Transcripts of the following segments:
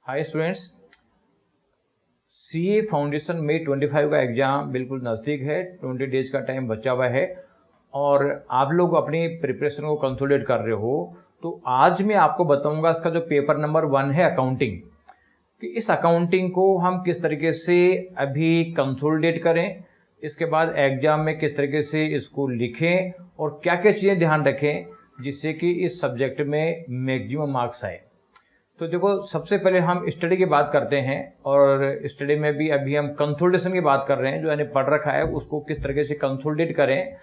Hi students, CA foundation में 25 का exam बिल्कुल नज़दीक है। 20 डेज का टाइम बचा हुआ है और आप लोग अपनी प्रिपरेशन को कंसोलिडेट कर रहे हो। तो आज मैं आपको बताऊंगा इसका जो पेपर नंबर 1 है अकाउंटिंग, कि इस अकाउंटिंग को हम किस तरीके से अभी कंसोलिडेट करें, इसके बाद एग्ज़ाम में किस तरीके से इसको लिखें और क्या क्या चीज़ें ध्यान रखें जिससे कि इस सब्जेक्ट में मैक्सिमम मार्क्स आए। तो देखो, सबसे पहले हम स्टडी की बात करते हैं और स्टडी में भी अभी हम कंसोलिडेशन की बात कर रहे हैं। जो यानी पढ़ रखा है उसको किस तरीके से कंसोलिडेट करें।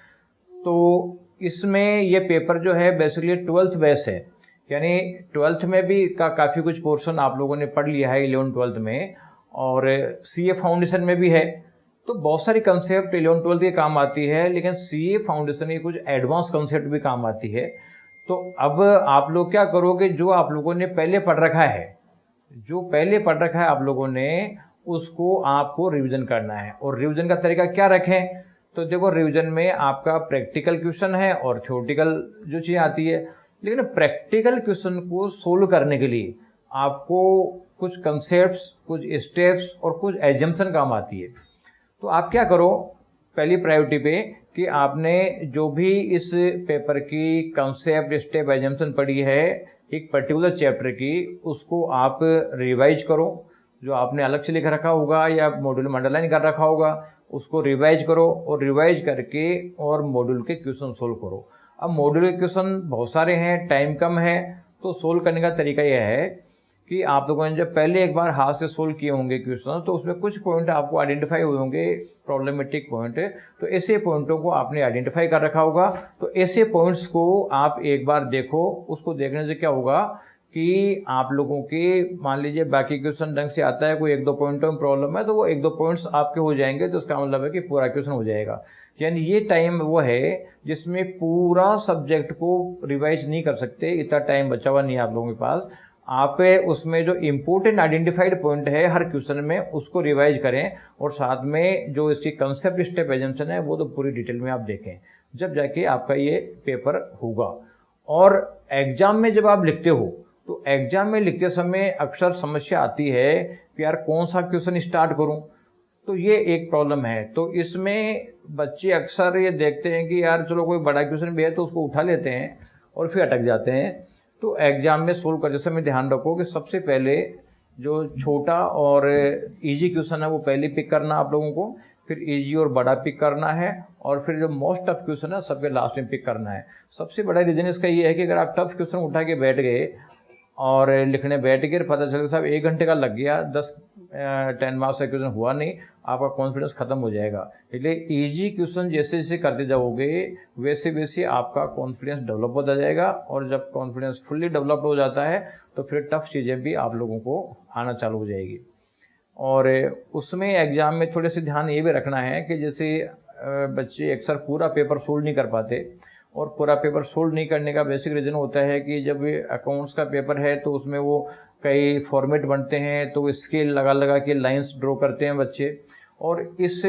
तो इसमें ये पेपर जो है बेसिकली 12th बेस है, यानी 12th में भी काफ़ी कुछ पोर्शन आप लोगों ने पढ़ लिया है 11th-12th में, और सीए फाउंडेशन में भी है। तो बहुत सारी कंसेप्ट 11th-12th के काम आती है, लेकिन सीए फाउंडेशन की कुछ एडवांस कंसेप्ट भी काम आती है। तो अब आप लोग क्या करोगे, जो आप लोगों ने पहले पढ़ रखा है, आप लोगों ने उसको आपको रिवीजन करना है। और रिवीजन का तरीका क्या रखें, तो देखो रिवीजन में आपका प्रैक्टिकल क्वेश्चन है और थ्योरेटिकल जो चीज़ आती है। लेकिन प्रैक्टिकल क्वेश्चन को सोल्व करने के लिए आपको कुछ कंसेप्ट्स, कुछ स्टेप्स और कुछ एजम्पशन काम आती है। तो आप क्या करो, पहली प्रायोरिटी पे कि आपने जो भी इस पेपर की कंसेप्ट, स्टेप, एजम्पशन पढ़ी है एक पर्टिकुलर चैप्टर की, उसको आप रिवाइज करो। जो आपने अलग से लिख रखा होगा या मॉड्यूल में अंडरलाइन कर रखा होगा उसको रिवाइज करो, और रिवाइज करके और मॉड्यूल के क्वेश्चन सोल्व करो। अब मॉड्यूल के क्वेश्चन बहुत सारे हैं, टाइम कम है, तो सोल्व करने का तरीका यह है कि आप लोगों ने जब पहले एक बार हाथ से सोल्व किए होंगे क्वेश्चन, तो उसमें कुछ पॉइंट आपको आइडेंटिफाई हुए होंगे प्रॉब्लमेटिक पॉइंट, तो ऐसे पॉइंटों को आपने आइडेंटिफाई कर रखा होगा। तो ऐसे पॉइंट्स को आप एक बार देखो। उसको देखने से क्या होगा कि आप लोगों के, मान लीजिए बाकी क्वेश्चन ढंग से आता है, कोई 1-2 पॉइंटों में प्रॉब्लम है, तो वो 1-2 पॉइंट्स आपके हो जाएंगे, तो उसका मतलब है कि पूरा क्वेश्चन हो जाएगा। यानी ये टाइम वो है जिसमें पूरा सब्जेक्ट को रिवाइज नहीं कर सकते, इतना टाइम बचा हुआ नहीं है आप लोगों के पास। आप उसमें जो इम्पोर्टेंट आइडेंटिफाइड पॉइंट है हर क्वेश्चन में उसको रिवाइज करें, और साथ में जो इसकी कंसेप्ट, स्टेप, एजम्पशन है वो तो पूरी डिटेल में आप देखें, जब जाके आपका ये पेपर होगा। और एग्जाम में जब आप लिखते हो, तो एग्जाम में लिखते समय अक्सर समस्या आती है कि यार कौन सा क्वेश्चन स्टार्ट करूं, तो ये एक प्रॉब्लम है। तो इसमें बच्चे अक्सर ये देखते हैं कि यार चलो कोई बड़ा क्वेश्चन भी है तो उसको उठा लेते हैं और फिर अटक जाते हैं। तो एग्जाम में सोल्व करते समय ध्यान रखो कि सबसे पहले जो छोटा और इजी क्वेश्चन है वो पहले पिक करना आप लोगों को, फिर इजी और बड़ा पिक करना है, और फिर जो मोस्ट टफ क्वेश्चन है सबके लास्ट में पिक करना है। सबसे बड़ा रीजन इसका ये है कि अगर आप टफ क्वेश्चन उठा के बैठ गए और लिखने बैठ गए, पता चला साहब 1 घंटे का लग गया, 10 मार्क्स का क्वेश्चन हुआ नहीं, आपका कॉन्फिडेंस खत्म हो जाएगा। इसलिए इजी क्वेश्चन जैसे जैसे करते जाओगे वैसे वैसे आपका कॉन्फिडेंस डेवलप होता जाएगा, और जब कॉन्फिडेंस फुल्ली डेवलप्ड हो जाता है तो फिर टफ चीज़ें भी आप लोगों को आना चालू हो जाएगी। और उसमें एग्जाम में थोड़े से ध्यान ये भी रखना है कि जैसे बच्चे अक्सर पूरा पेपर सोल्व नहीं कर पाते, और पूरा पेपर सोल्व नहीं करने का बेसिक रीज़न होता है कि जब अकाउंट्स का पेपर है तो उसमें वो कई फॉर्मेट बनते हैं, तो स्केल लगा लगा के लाइंस ड्रॉ करते हैं बच्चे, और इस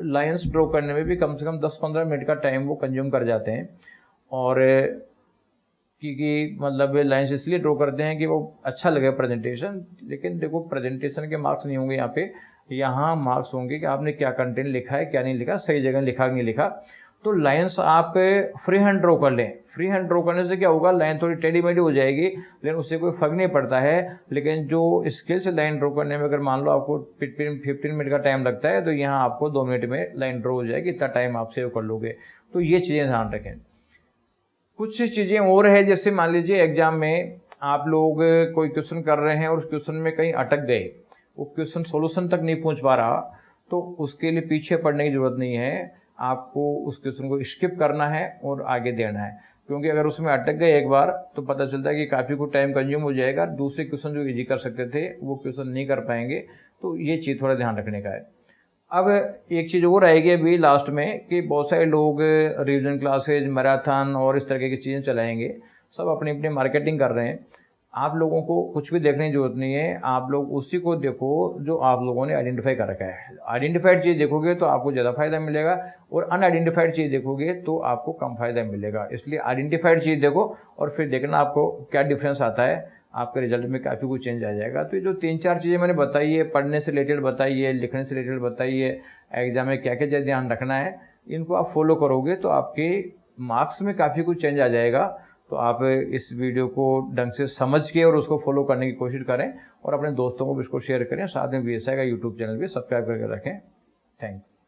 लाइंस ड्रॉ करने में भी कम से कम 10-15 मिनट का टाइम वो कंज्यूम कर जाते हैं। और क्योंकि मतलब लाइंस इसलिए ड्रॉ करते हैं कि वो अच्छा लगे प्रेजेंटेशन, लेकिन देखो प्रेजेंटेशन के मार्क्स नहीं होंगे यहाँ पे, यहाँ मार्क्स होंगे कि आपने क्या कंटेंट लिखा है, क्या नहीं लिखा, सही जगह लिखा नहीं लिखा। तो लाइंस आप फ्री हैंड ड्रॉ कर लें। फ्री हैंड ड्रॉ करने से क्या होगा, लाइन थोड़ी टेढ़ी मेढ़ी हो जाएगी, लेकिन उससे कोई फर्क नहीं पड़ता है। लेकिन जो स्केल से लाइन ड्रॉ करने में अगर मान लो आपको 15 मिनट का टाइम लगता है, तो यहाँ आपको 2 मिनट में लाइन ड्रॉ हो जाएगी, इतना टाइम आप सेव कर लोगे। तो ये चीज़ें ध्यान रखें। कुछ चीज़ें और है, जैसे मान लीजिए एग्जाम में आप लोग कोई क्वेश्चन कर रहे हैं और उस क्वेश्चन में कहीं अटक गए, वो क्वेश्चन सोल्यूशन तक नहीं पहुँच पा रहा, तो उसके लिए पीछे पड़ने की जरूरत नहीं है, आपको उस क्वेश्चन को स्किप करना है और आगे देना है। क्योंकि अगर उसमें अटक गए एक बार तो पता चलता है कि काफ़ी कुछ टाइम कंज्यूम हो जाएगा, दूसरे क्वेश्चन जो इजी कर सकते थे वो क्वेश्चन नहीं कर पाएंगे। तो ये चीज़ थोड़ा ध्यान रखने का है। अब एक चीज़ और आएगी अभी लास्ट में कि बहुत सारे लोग रिवीजन क्लासेज, मैराथन और इस तरह की चीज़ें चलाएंगे, सब अपनी अपनी मार्केटिंग कर रहे हैं। आप लोगों को कुछ भी देखने की जरूरत नहीं है, आप लोग उसी को देखो जो आप लोगों ने आइडेंटिफाई कर रखा है। आइडेंटिफाइड चीज़ देखोगे तो आपको ज़्यादा फायदा मिलेगा, और अनआइडेंटिफाइड चीज़ देखोगे तो आपको कम फायदा मिलेगा। इसलिए आइडेंटिफाइड चीज़ देखो और फिर देखना आपको क्या डिफरेंस आता है। आपके रिजल्ट में काफ़ी कुछ चेंज आ जाएगा। तो ये जो 3-4 चीज़ें मैंने बताई है, पढ़ने से रिलेटेड बताई है, लिखने से रिलेटेड बताई है, एग्जाम में क्या क्या ध्यान रखना है, इनको आप फॉलो करोगे तो आपके मार्क्स में काफ़ी कुछ चेंज आ जाएगा। तो आप इस वीडियो को ढंग से समझ के और उसको फॉलो करने की कोशिश करें और अपने दोस्तों को भी इसको शेयर करें। साथ में VSI का यूट्यूब चैनल भी सब्सक्राइब करके रखें। Thank you.